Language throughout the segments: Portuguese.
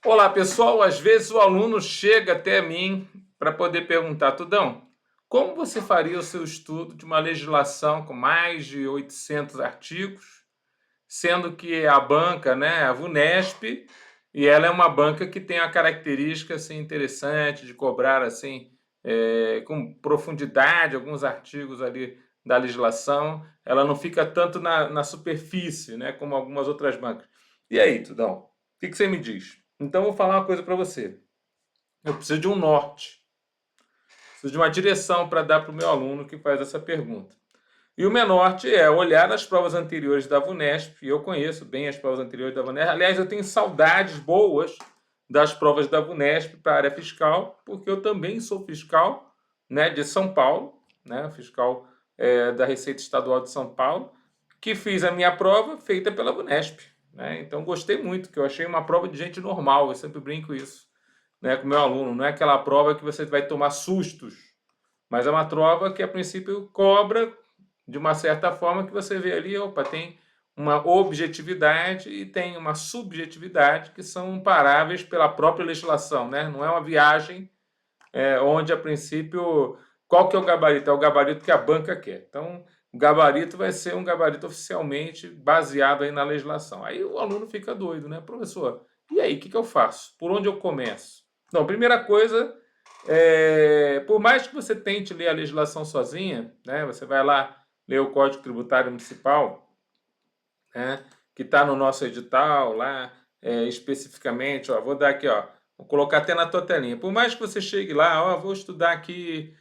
Olá, pessoal. Às vezes o aluno chega até mim para poder perguntar, Tudão, como você faria o seu estudo de uma legislação com mais de 800 artigos, sendo que a banca, né, a VUNESP, e ela é uma banca que tem a característica assim, interessante de cobrar assim com profundidade alguns artigos ali da legislação, ela não fica tanto na superfície, né, como algumas outras bancas. E aí, Tudão, o que você me diz? Então, eu vou falar uma coisa para você. Eu preciso de um norte, preciso de uma direção para dar para o meu aluno que faz essa pergunta. E o meu norte é olhar as provas anteriores da VUNESP, e eu conheço bem as provas anteriores da VUNESP. Aliás, eu tenho saudades boas das provas da VUNESP para a área fiscal, porque eu também sou fiscal, né, de São Paulo, né, fiscal da Receita Estadual de São Paulo, que fiz a minha prova feita pela VUNESP. Né? Então, gostei muito, que eu achei uma prova de gente normal, eu sempre brinco isso, né, com o meu aluno. Não é aquela prova que você vai tomar sustos, mas é uma prova que, a princípio, cobra de uma certa forma que você vê ali, opa, tem uma objetividade e tem uma subjetividade que são paráveis pela própria legislação, né? Não é uma viagem onde, a princípio, qual que é o gabarito? É o gabarito que a banca quer. Então, o gabarito vai ser um gabarito oficialmente baseado aí na legislação. Aí o aluno fica doido, né? Professor, e aí, o que eu faço? Por onde eu começo? Não, primeira coisa, por mais que você tente ler a legislação sozinha, né? Você vai lá ler o Código Tributário Municipal, né, que está no nosso edital lá, especificamente, ó, vou dar aqui, ó, vou colocar até na tua telinha. Por mais que você chegue lá, ó, vou estudar aqui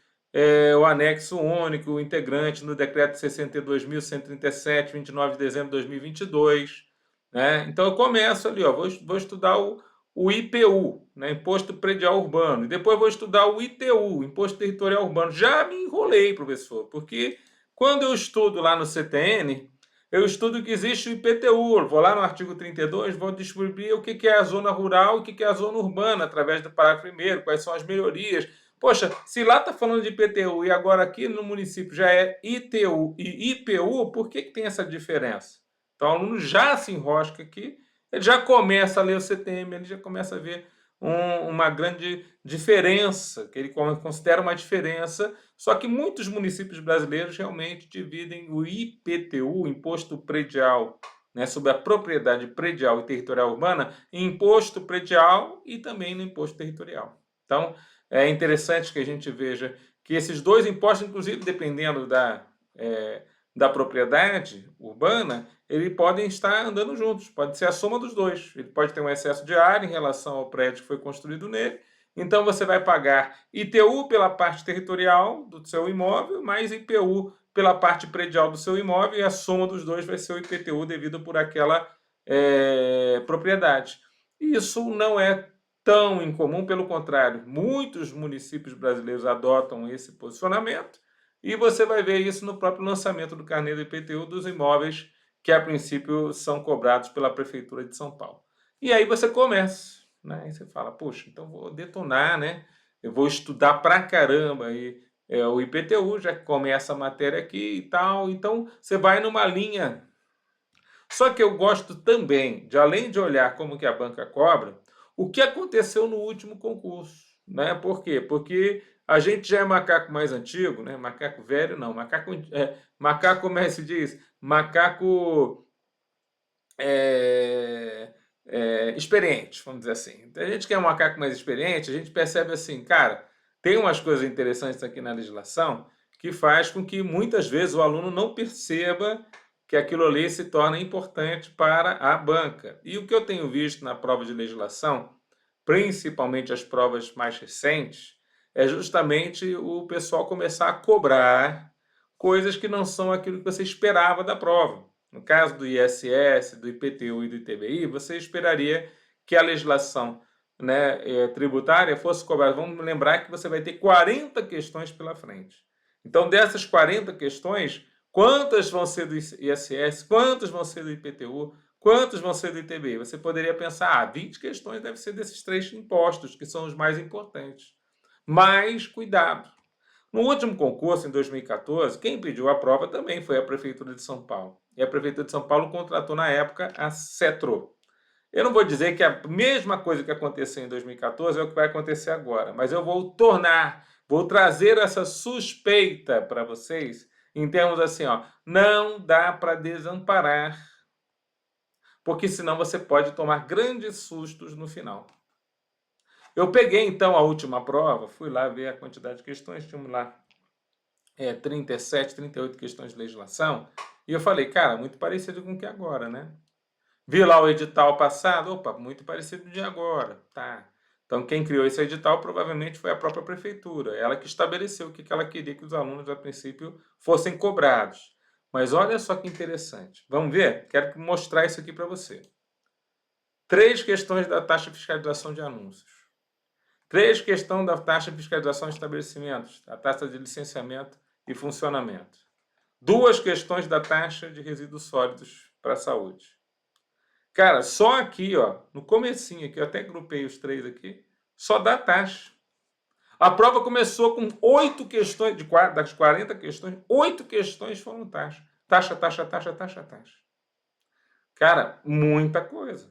o anexo único, o integrante no decreto 62.137, 29 de dezembro de 2022, né? Então eu começo ali, ó, vou estudar o IPU, né, Imposto Predial Urbano, e depois vou estudar o ITU, Imposto Territorial Urbano. Já me enrolei, professor, porque quando eu estudo lá no CTN, eu estudo que existe o IPTU, vou lá no artigo 32, vou descobrir o que é a zona rural e o que é a zona urbana, através do parágrafo primeiro, quais são as melhorias. Poxa, se lá está falando de IPTU e agora aqui no município já é ITU e IPU, por que tem essa diferença? Então o aluno já se enrosca aqui, ele já começa a ler o CTM, ele já começa a ver uma grande diferença, que ele considera uma diferença. Só que muitos municípios brasileiros realmente dividem o IPTU, Imposto Predial, né, sobre a propriedade predial e territorial urbana, em imposto predial e também no imposto territorial. Então, é interessante que a gente veja que esses dois impostos, inclusive dependendo da propriedade urbana, eles podem estar andando juntos, pode ser a soma dos dois. Ele pode ter um excesso de área em relação ao prédio que foi construído nele, então você vai pagar ITU pela parte territorial do seu imóvel, mais IPU pela parte predial do seu imóvel, e a soma dos dois vai ser o IPTU devido por aquela propriedade. Isso não é tão incomum, pelo contrário, muitos municípios brasileiros adotam esse posicionamento, e você vai ver isso no próprio lançamento do carnê do IPTU dos imóveis que, a princípio, são cobrados pela Prefeitura de São Paulo. E aí você começa, né? Aí você fala, poxa, então vou detonar, né? Eu vou estudar pra caramba aí, o IPTU, já que começa a matéria aqui e tal. Então você vai numa linha. Só que eu gosto também de, além de olhar como que a banca cobra, o que aconteceu no último concurso, né? Por quê? Porque a gente já é macaco mais antigo, né? Macaco velho não, macaco, como é que se diz? Macaco é, experiente, vamos dizer assim. Então, a gente que é um macaco mais experiente, a gente percebe assim, cara, tem umas coisas interessantes aqui na legislação que faz com que muitas vezes o aluno não perceba que aquilo ali se torna importante para a banca. E o que eu tenho visto na prova de legislação, principalmente as provas mais recentes, é justamente o pessoal começar a cobrar coisas que não são aquilo que você esperava da prova. No caso do ISS, do IPTU e do ITBI, você esperaria que a legislação, né, tributária fosse cobrada. Vamos lembrar que você vai ter 40 questões pela frente. Então, dessas 40 questões, quantas vão ser do ISS, quantas vão ser do IPTU, quantas vão ser do ITBI? Você poderia pensar, 20 questões devem ser desses três impostos, que são os mais importantes. Mas, cuidado. No último concurso, em 2014, quem pediu a prova também foi a Prefeitura de São Paulo. E a Prefeitura de São Paulo contratou, na época, a CETRO. Eu não vou dizer que a mesma coisa que aconteceu em 2014 é o que vai acontecer agora, mas eu vou trazer essa suspeita para vocês, em termos assim, ó, não dá para desamparar, porque senão você pode tomar grandes sustos no final. Eu peguei então a última prova, fui lá ver a quantidade de questões, tínhamos lá 37, 38 questões de legislação, e eu falei, cara, muito parecido com o que é agora, né? Vi lá o edital passado, opa, muito parecido com o de agora, tá. Então quem criou esse edital provavelmente foi a própria prefeitura, ela que estabeleceu o que ela queria que os alunos, a princípio, fossem cobrados. Mas olha só que interessante. Vamos ver? Quero mostrar isso aqui para você. 3 questões da taxa de fiscalização de anúncios. 3 questões da taxa de fiscalização de estabelecimentos, a taxa de licenciamento e funcionamento. 2 questões da taxa de resíduos sólidos para a saúde. Cara, só aqui, ó, no comecinho aqui, eu até grupei os 3 aqui, só dá taxa. A prova começou com 8 questões, das 40 questões, 8 questões foram taxa. Taxa, taxa, taxa, taxa, taxa. Cara, muita coisa.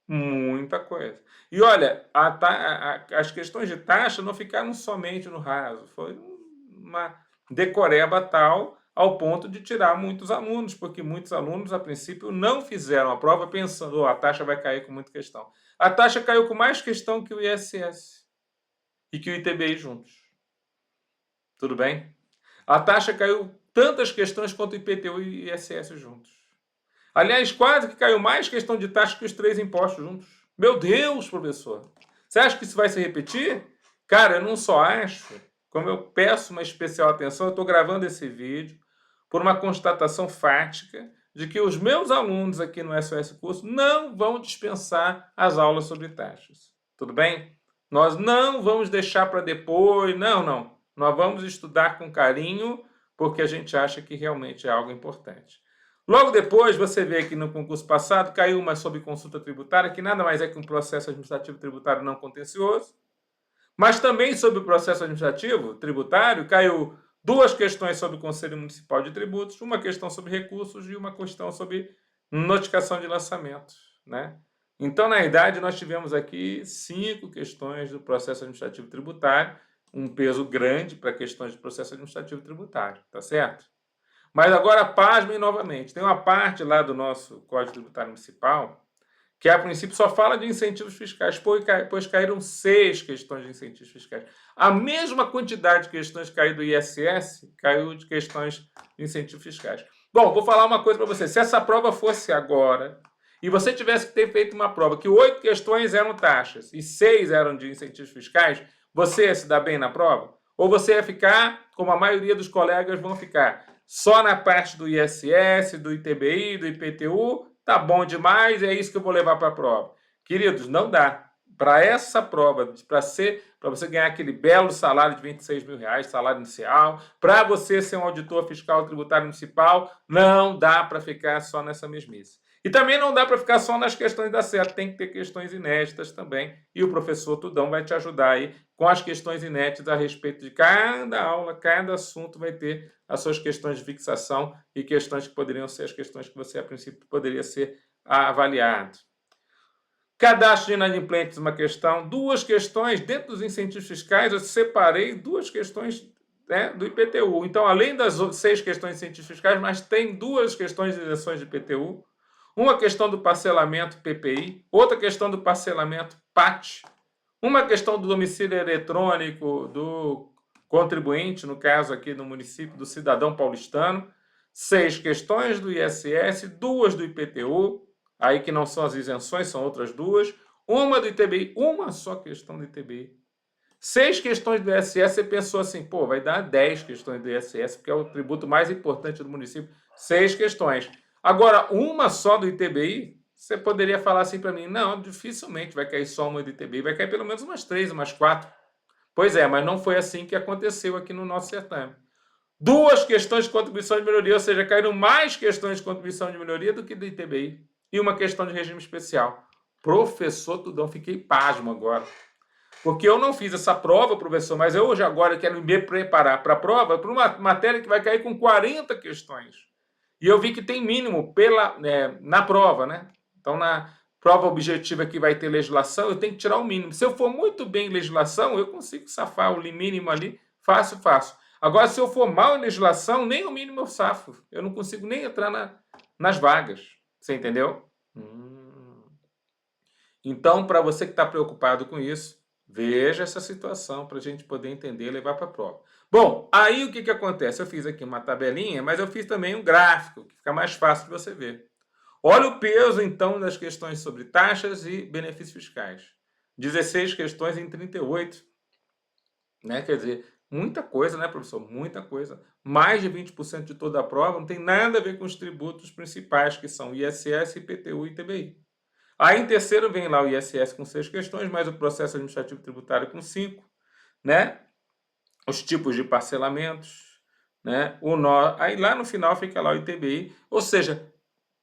Muita coisa. E olha, as questões de taxa não ficaram somente no raso, foi uma decoreba tal ao ponto de tirar muitos alunos, porque muitos alunos, a princípio, não fizeram a prova pensando, a taxa vai cair com muita questão. A taxa caiu com mais questão que o ISS e que o ITBI juntos. Tudo bem? A taxa caiu tantas questões quanto o IPTU e o ISS juntos. Aliás, quase que caiu mais questão de taxa que os 3 impostos juntos. Meu Deus, professor! Você acha que isso vai se repetir? Cara, eu não só acho, como eu peço uma especial atenção, eu estou gravando esse vídeo por uma constatação fática de que os meus alunos aqui no SOS Curso não vão dispensar as aulas sobre taxas. Tudo bem? Nós não vamos deixar para depois, não. Nós vamos estudar com carinho, porque a gente acha que realmente é algo importante. Logo depois, você vê que no concurso passado caiu uma sobre consulta tributária, que nada mais é que um processo administrativo tributário não contencioso. Mas também sobre o processo administrativo tributário, caiu 2 questões sobre o Conselho Municipal de Tributos, uma questão sobre recursos e uma questão sobre notificação de lançamento, né? Então, na verdade, nós tivemos aqui 5 questões do processo administrativo tributário, um peso grande para questões de processo administrativo tributário, tá certo? Mas agora, pasmem novamente, tem uma parte lá do nosso Código Tributário Municipal que, a princípio, só fala de incentivos fiscais, pois caíram 6 questões de incentivos fiscais. A mesma quantidade de questões que caiu do ISS, caiu de questões de incentivos fiscais. Bom, vou falar uma coisa para você. Se essa prova fosse agora, e você tivesse que ter feito uma prova que 8 questões eram taxas e 6 eram de incentivos fiscais, você ia se dar bem na prova? Ou você ia ficar, como a maioria dos colegas vão ficar, só na parte do ISS, do ITBI, do IPTU, tá bom demais, é isso que eu vou levar para a prova. Queridos, não dá. Para essa prova, para você ganhar aquele belo salário de R$ 26 mil, salário inicial, para você ser um auditor fiscal tributário municipal, não dá para ficar só nessa mesmice. E também não dá para ficar só nas questões da CETA, tem que ter questões inéditas também, e o professor Tudão vai te ajudar aí com as questões inéditas a respeito de cada aula, cada assunto vai ter as suas questões de fixação e questões que poderiam ser as questões que você, a princípio, poderia ser avaliado. Cadastro de inadimplentes, uma questão. 2 questões, dentro dos incentivos fiscais, eu separei 2 questões, né, do IPTU. Então, além das 6 questões de incentivos fiscais, mas tem 2 questões de isenções de IPTU, uma questão do parcelamento PPI, outra questão do parcelamento PAT, uma questão do domicílio eletrônico do contribuinte, no caso aqui no município do cidadão paulistano, 6 questões do ISS, 2 do IPTU, aí que não são as isenções, são outras 2, uma do ITBI, uma só questão do ITBI. 6 questões do ISS, você pensou assim, pô, vai dar 10 questões do ISS, porque é o tributo mais importante do município, 6 questões. Agora, uma só do ITBI, você poderia falar assim para mim, não, dificilmente vai cair só uma do ITBI, vai cair pelo menos umas 3, umas 4. Pois é, mas não foi assim que aconteceu aqui no nosso certame. 2 questões de contribuição de melhoria, ou seja, caíram mais questões de contribuição de melhoria do que do ITBI. E uma questão de regime especial. Professor Tudão, fiquei pasmo agora. Porque eu não fiz essa prova, professor, mas eu hoje agora quero me preparar para a prova, para uma matéria que vai cair com 40 questões. E eu vi que tem mínimo na prova, né? Então, prova objetiva que vai ter legislação, eu tenho que tirar o mínimo. Se eu for muito bem em legislação, eu consigo safar o mínimo ali, fácil. Agora, se eu for mal em legislação, nem o mínimo eu safo. Eu não consigo nem entrar nas vagas. Você entendeu? Então, para você que está preocupado com isso, veja essa situação para a gente poder entender e levar para a prova. Bom, aí o que acontece? Eu fiz aqui uma tabelinha, mas eu fiz também um gráfico, que fica mais fácil de você ver. Olha o peso, então, das questões sobre taxas e benefícios fiscais. 16 questões em 38. Né? Quer dizer, muita coisa, né, professor? Muita coisa. Mais de 20% de toda a prova não tem nada a ver com os tributos principais, que são ISS, IPTU e TBI. Aí, em terceiro, vem lá o ISS com 6 questões, mais o processo administrativo tributário com 5, né? Os tipos de parcelamentos, né? Aí, lá no final, fica lá o ITBI. Ou seja,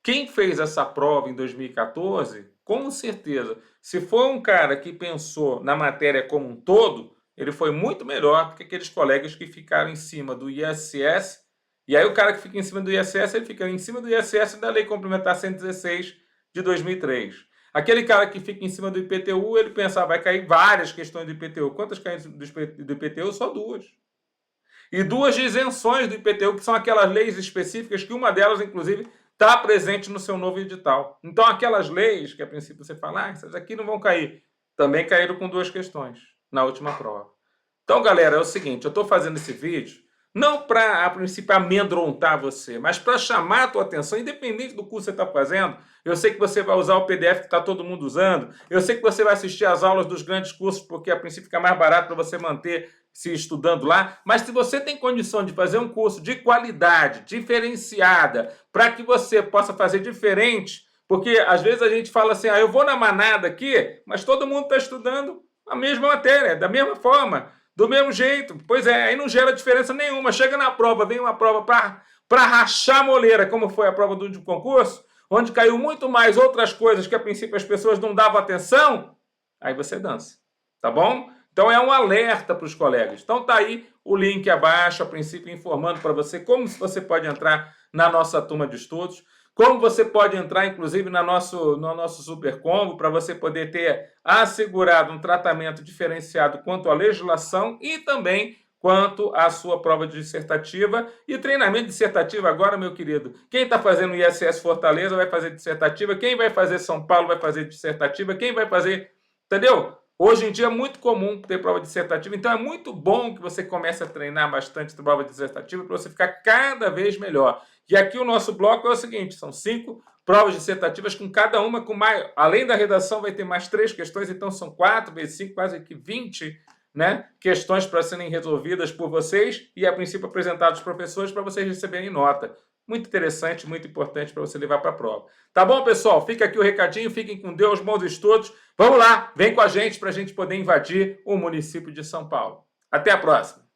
quem fez essa prova em 2014, com certeza, se for um cara que pensou na matéria como um todo, ele foi muito melhor do que aqueles colegas que ficaram em cima do ISS. E aí o cara que fica em cima do ISS, ele fica em cima do ISS da Lei Complementar 116 de 2003. Aquele cara que fica em cima do IPTU, ele pensa, vai cair várias questões do IPTU. Quantas caem do IPTU? Só 2. E 2 de isenções do IPTU, que são aquelas leis específicas, que uma delas, inclusive, está presente no seu novo edital. Então, aquelas leis que, a princípio, você fala, essas aqui não vão cair, também caíram com 2 questões na última prova. Então, galera, é o seguinte, eu estou fazendo esse vídeo não para, a princípio, amedrontar você, mas para chamar a tua atenção, independente do curso que você está fazendo. Eu sei que você vai usar o PDF que está todo mundo usando, eu sei que você vai assistir às aulas dos grandes cursos, porque, a princípio, fica mais barato para você manter se estudando lá, mas se você tem condição de fazer um curso de qualidade, diferenciada, para que você possa fazer diferente, porque às vezes a gente fala assim, eu vou na manada aqui, mas todo mundo está estudando a mesma matéria, da mesma forma, do mesmo jeito. Pois é, aí não gera diferença nenhuma. Chega na prova, vem uma prova para rachar a moleira, como foi a prova do último concurso, onde caiu muito mais outras coisas que a princípio as pessoas não davam atenção, aí você dança, tá bom? Então é um alerta para os colegas. Então tá aí o link abaixo, a princípio, informando para você como você pode entrar na nossa turma de estudos, como você pode entrar, inclusive, no nosso Super Combo, para você poder ter assegurado um tratamento diferenciado quanto à legislação e também quanto à sua prova dissertativa. E treinamento dissertativo agora, meu querido, quem está fazendo ISS Fortaleza vai fazer dissertativa, quem vai fazer São Paulo vai fazer dissertativa, quem vai fazer... Entendeu? Hoje em dia é muito comum ter prova dissertativa, então é muito bom que você comece a treinar bastante prova dissertativa para você ficar cada vez melhor. E aqui o nosso bloco é o seguinte, são 5 provas dissertativas com cada uma com mais... Além da redação vai ter mais 3 questões, então são 4 vezes 5, quase que 20, né, questões para serem resolvidas por vocês e, a princípio, apresentados aos professores para vocês receberem nota. Muito interessante, muito importante para você levar para a prova. Tá bom, pessoal? Fica aqui o recadinho, fiquem com Deus, bons estudos. Vamos lá, vem com a gente para a gente poder invadir o município de São Paulo. Até a próxima!